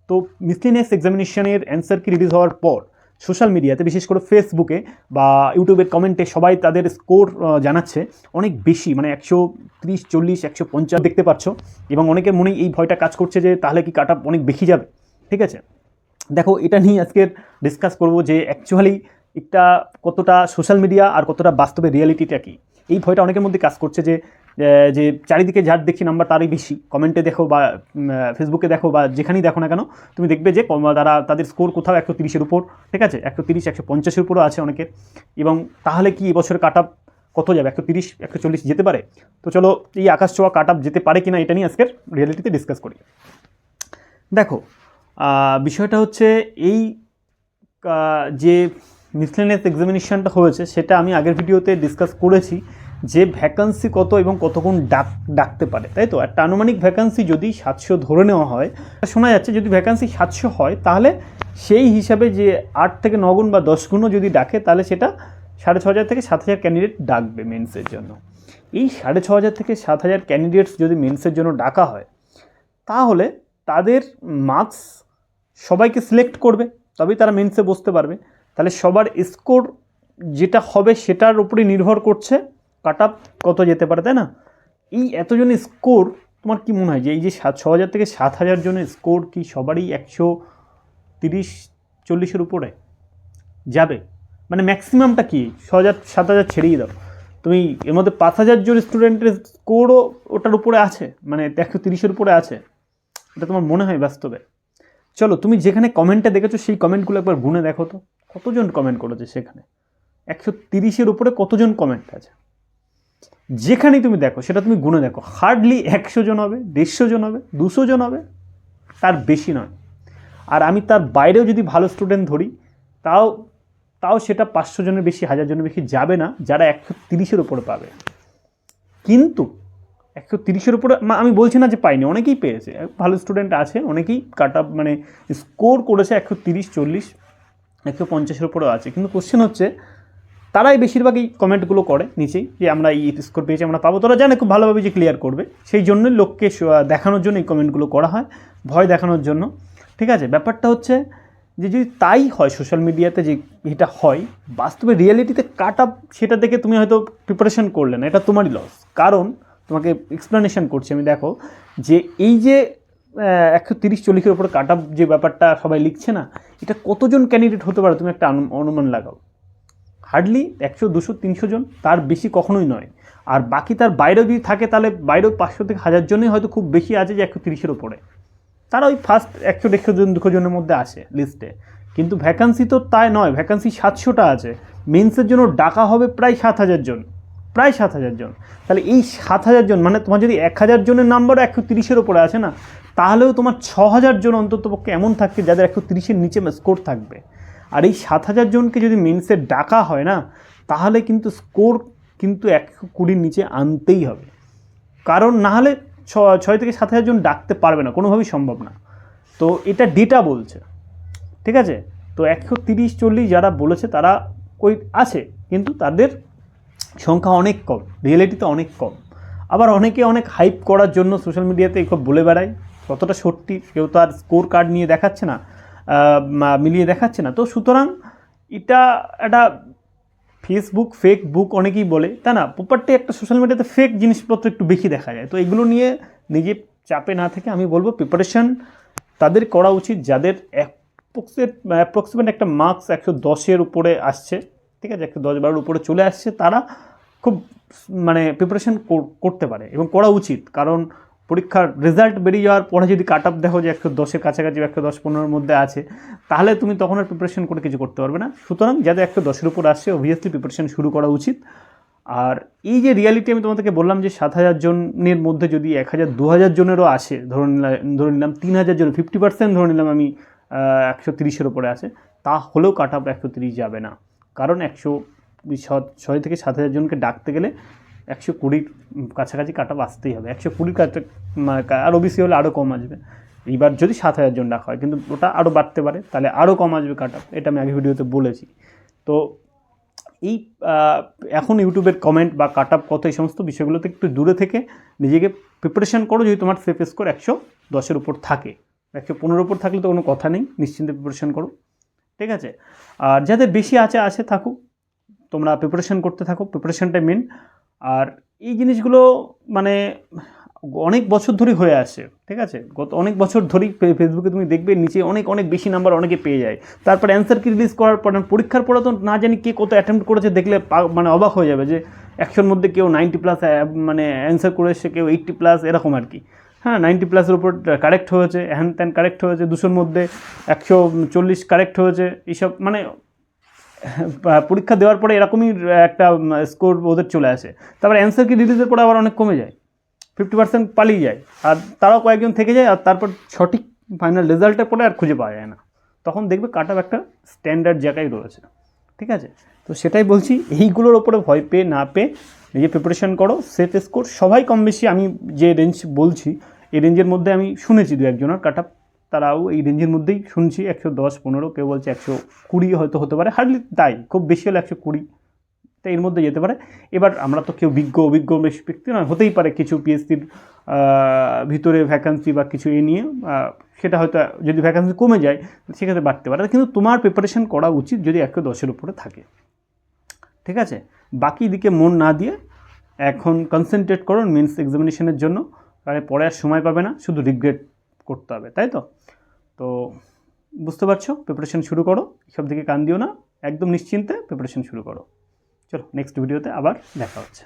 তো miscellaneous এক্সামিনেশনের answer কি release হওয়ার পর সোশ্যাল মিডিয়াতে বিশেষ করে ফেসবুকে বা ইউটিউবের কমেন্টে সবাই তাদের স্কোর জানাচ্ছে অনেক বেশি, মানে 130, 40, 150 দেখতে পাচ্ছ, এবং অনেকের মনেই এই ভয়টা কাজ করছে যে তাহলে কি কাট আপ অনেক বেশি যাবে। ঠিক আছে, দেখো এটা নিয়ে আজকের ডিসকাস করব যে অ্যাকচুয়ালি এটা কতটা সোশ্যাল মিডিয়া আর কতটা বাস্তবে রিয়ালিটিটা কি। এই ভয়টা অনেকের মধ্যে কাজ করছে যে যে চারিদিকে যার দেখি নাম্বার তারই বেশি, কমেন্টে দেখো বা ফেসবুকে দেখো বা যেখানেই দেখো না কেন তুমি দেখবে যে তাদের স্কোর কোথাও 130-এর উপর, ঠিক আছে, 130, 150-এর উপরও আছে অনেকের। এবং তাহলে কি এবছরের কাট আপ কত যাবে, 130, 140 যেতে পারে? তো চলো এই আকাশ ছোঁয়া কাট আপ যেতে পারে কিনা এটা নিয়ে আজকের রিয়ালিটিতে ডিসকাস করি। দেখো বিষয়টা হচ্ছে এই যে মিসলেনিয়াস এক্সামিনেশনটা হয়েছে সেটা আমি আগের ভিডিওতে ডিসকাস করেছি যে ভ্যাকান্সি কত এবং কতক্ষণ ডাকতে পারে, তাই তো। একটা আনুমানিক ভ্যাকান্সি যদি 700 ধরে নেওয়া হয়, শোনা যাচ্ছে যদি ভ্যাকান্সি 700 হয় তাহলে সেই হিসাবে যে 8 থেকে 9 গুণ বা 10 গুণও যদি ডাকে তাহলে সেটা 6500 থেকে 7000 ক্যান্ডিডেট ডাকবে মেন্সের জন্য। এই 6500 থেকে 7000 ক্যান্ডিডেটস যদি মেন্সের জন্য ডাকা হয় তাহলে তাদের মার্কস সবাইকে সিলেক্ট করবে, তবেই তারা মেন্সে বসতে পারবে। তাহলে সবার স্কোর যেটা হবে সেটার উপরেই নির্ভর করছে কাট আপ কত যেতে পারে, তাই না? এই এতজনের স্কোর তোমার কি মনে হয় যে এই যে 6000 থেকে 7000 জনের স্কোর কি সবারই 130-40-এর উপরে যাবে? মানে ম্যাক্সিমামটা কি 6000-7000 ছেড়েই দাও, তুমি এর মধ্যে 5000 জন স্টুডেন্টের স্কোরও ওটার উপরে আছে, মানে 130-এর উপরে আছে, এটা তোমার মনে হয় বাস্তবে? চলো তুমি যেখানে কমেন্টটা দেখেছো সেই কমেন্টগুলো একবার গুনে দেখো তো কতজন কমেন্ট করেছে সেখানে। 130-এর উপরে কতজন কমেন্ট আছে যেখানেই তুমি দেখো সেটা তুমি গুনে দেখো, হার্ডলি 100 জন হবে, 150 জন হবে, 200 জন হবে, তার বেশি নয়। আর আমি তার বাইরেও যদি ভালো স্টুডেন্ট ধরি তাও সেটা 500 জনের বেশি, 1000 জনের বেশি যাবে না যারা 130-এর উপরে পাবে। কিন্তু 130-এর উপরে আমি বলছি না যে পাইনি, অনেকেই পেয়েছে, ভালো স্টুডেন্ট আছে, অনেকেই কাট আপ মানে স্কোর করেছে 130, 40, 150-এর উপরেও আছে। কিন্তু কোশ্চেন হচ্ছে তারাই বেশিরভাগই কমেন্টগুলো করে নিচেই যে আমরা এই স্কোর পেয়েছি, আমরা পাবো। তারা জানে খুব ভালোভাবে যে ক্লিয়ার করবে, সেই জন্যই লোককে দেখানোর জন্য এই কমেন্টগুলো করা হয়, ভয় দেখানোর জন্য। ঠিক আছে, ব্যাপারটা হচ্ছে যে যদি তাই হয় সোশ্যাল মিডিয়াতে যে এটা হয়, বাস্তবে রিয়েলিটিতে কাট আপ সেটা দেখে তুমি হয়তো প্রিপারেশন করলে না, এটা তোমারই লস। কারণ তোমাকে এক্সপ্লেনেশন করছি আমি, দেখো যে এই যে 130-40-এর উপরে কাট আপ যে ব্যাপারটা সবাই লিখছে না, এটা কতজন ক্যান্ডিডেট হতে পারে তুমি একটা অনুমান লাগাও। হার্ডলি 100, 200, 300 জন, তার বেশি কখনোই নয়। আর বাকি তার বাইরেও যদি থাকে তাহলে বাইরেও 500 থেকে 1000 জনই হয়তো খুব বেশি আছে যে 130-এর উপরে, তারা ওই ফার্স্ট 100-150 জন 200 জনের মধ্যে আসে লিস্টে। কিন্তু ভ্যাকান্সি তো তাই নয়, ভ্যাকান্সি 700টা আছে, মেন্সের জন্য ডাকা হবে প্রায় 7000 জন, প্রায় 7000 জন। তাহলে এই 7000 জন মানে তোমার যদি 1000 জনের নাম্বারও 130-এর উপরে আছে না, তাহলেও তোমার 6000 জন অন্ততপক্ষে এমন থাকবে যাদের 130-এর নিচে স্কোর থাকবে। আর এই 7000 জনকে যদি মেন্সে ডাকা হয় না, তাহলে কিন্তু স্কোর কিন্তু 120-এর নিচে আনতেই হবে, কারণ না হলে 6 থেকে 7000 জন ডাকতে পারবে না, কোনোভাবেই সম্ভব না। তো এটা ডেটা বলছে, ঠিক আছে। তো 130-40 যারা বলেছে তারা কই আছে, কিন্তু তাদের সংখ্যা অনেক কম, রিয়েলিটিতে অনেক কম। আবার অনেকে অনেক হাইপ করার জন্য সোশ্যাল মিডিয়াতে এসব বলে বেড়ায়, কতটা সত্যি কেউ তো আর স্কোর কার্ড নিয়ে দেখাচ্ছে না, মিলিয়ে দেখাচ্ছে না। তো সুতরাং এটা একটা ফেসবুক ফেক বুক অনেকেই বলে, তাই না? প্রপারটি একটা সোশ্যাল মিডিয়াতে ফেক জিনিসপত্র একটু বেশি দেখা যায়। তো এগুলো নিয়ে নিজে চাপে না থেকে আমি বলবো প্রিপারেশান তাদের করা উচিত যাদের অ্যাপ্রক্সিমেট একটা মার্কস 110-এর উপরে আসছে, ঠিক আছে, 110-12-এর উপরে চলে আসছে, তারা খুব মানে প্রিপারেশান করতে পারে এবং করা উচিত। কারণ পরীক্ষার রেজাল্ট বেরিয়ে যাওয়ার পরে যদি কাট আপ দেখো যে 110-এর কাছাকাছি, 110-15-এর মধ্যে আছে, তাহলে তুমি তখন আর প্রিপারেশন করে কিছু করতে পারবে না। সুতরাং যাদের 110-এর উপর আসছে অবভিয়াসলি প্রিপারেশন শুরু করা উচিত। আর এই যে রিয়ালিটি আমি তোমাদেরকে বললাম যে 7000 জনের মধ্যে যদি 1000-2000 জনেরও আসে, ধরে নিলাম 3000 জন, 50% ধরে নিলাম আমি 130-এর উপরে আছে, তাহলেও কাট আপ 130 যাবে না। কারণ 6 থেকে 7000 জনকে ডাকতে গেলে 120-র কাছাকাছি কাট আপ আসতেই হবে। 120-র কাছে আরও বেশি হলে আরও কম আসবে। এইবার যদি 7000 জন ডাকা হয়, কিন্তু ওটা আরও বাড়তে পারে, তাহলে আরও কম আসবে কাট আপ, এটা আমি আগে ভিডিওতে বলেছি। তো এই এখন ইউটিউবের কমেন্ট বা কাট আপ কত এই সমস্ত বিষয়গুলোতে একটু দূরে থেকে নিজেকে প্রিপারেশান করো যদি তোমার সেফ স্কোর 110-এর উপর থাকে। 115 উপর থাকলে তো কোনো কথা নেই, নিশ্চিন্তে প্রিপারেশন করো, ঠিক আছে। আর যাদের বেশি আছে থাকুক, তোমরা প্রিপারেশন করতে থাকো, প্রিপারেশনটা মেন। আর এই জিনিসগুলো মানে অনেক বছর ধরেই হয়ে আসছে, ঠিক আছে। গত অনেক বছর ধরেই ফেসবুকে তুমি দেখবে নিচে অনেক বেশি নাম্বার অনেকে পেয়ে যায়, তারপর অ্যান্সার কি রিলিজ করার পর পরীক্ষার পরে তো না জানি কে কত অ্যাটেম্প্ট করেছে, দেখলে মানে অবাক হয়ে যাবে যে 100-র মধ্যে কেউ 90+ মানে অ্যান্সার করে এসে, কেউ 80+ এরকম আর কি। হ্যাঁ, 90+-এর উপর কারেক্ট হয়েছে, হ্যান ত্যান কারেক্ট হয়েছে, 200-র মধ্যে 140 কারেক্ট হয়েছে, এইসব মানে পরীক্ষা দেওয়ার পরে এরকমই একটা স্কোর ওদের চলে আসে। তারপর অ্যান্সার কি রিলিজের পরে আবার অনেক কমে যায়, 50% পালিয়ে যায়, আর তারাও কয়েকজন থেকে যায়, আর তারপর সঠিক ফাইনাল রেজাল্টের পরে আর খুঁজে পাওয়া যায় না। তখন দেখবে কাট অফ একটা স্ট্যান্ডার্ড জায়গায় রয়েছে, ঠিক আছে। তো সেটাই বলছি, এইগুলোর ওপরে ভয় পেয়ে না পেয়ে নিজে প্রিপারেশন করো, সেট স্কোর সবাই কম বেশি, আমি যে রেঞ্জ বলছি এই রেঞ্জের মধ্যে আমি শুনেছি 2-1জনের কাট অফ, তারাও এই রেঞ্জের মধ্যেই শুনছি, 110-15, কেউ বলছে 120 হয়তো হতে পারে, হার্ডলি তাই, খুব বেশি হলে 120, তো এর মধ্যে যেতে পারে। এবার আমরা তো কেউ অভিজ্ঞ বেশি ব্যক্তি নয়, হতেই পারে কিছু পিএসসির ভিতরে ভ্যাকান্সি বা কিছু এ নিয়ে, সেটা হয়তো যদি ভ্যাকান্সি কমে যায় সেক্ষেত্রে বাড়তে পারে, কিন্তু তোমার প্রিপারেশন করা উচিত যদি 110-এর উপরে থাকে, ঠিক আছে। বাকি দিকে মন না দিয়ে এখন কনসেন্ট্রেট করো মেন্স এক্সামিনেশনের জন্য, কারণ পরে আর সময় পাবে না, শুধু রিগ্রেট করতে হবে, তাই তো। তো বুঝতে পারছো, প্রিপারেশন শুরু করো, সব দিকে কান দিও না, একদম নিশ্চিন্তে প্রিপারেশন শুরু করো। চলো নেক্সট ভিডিওতে আবার দেখা হচ্ছে।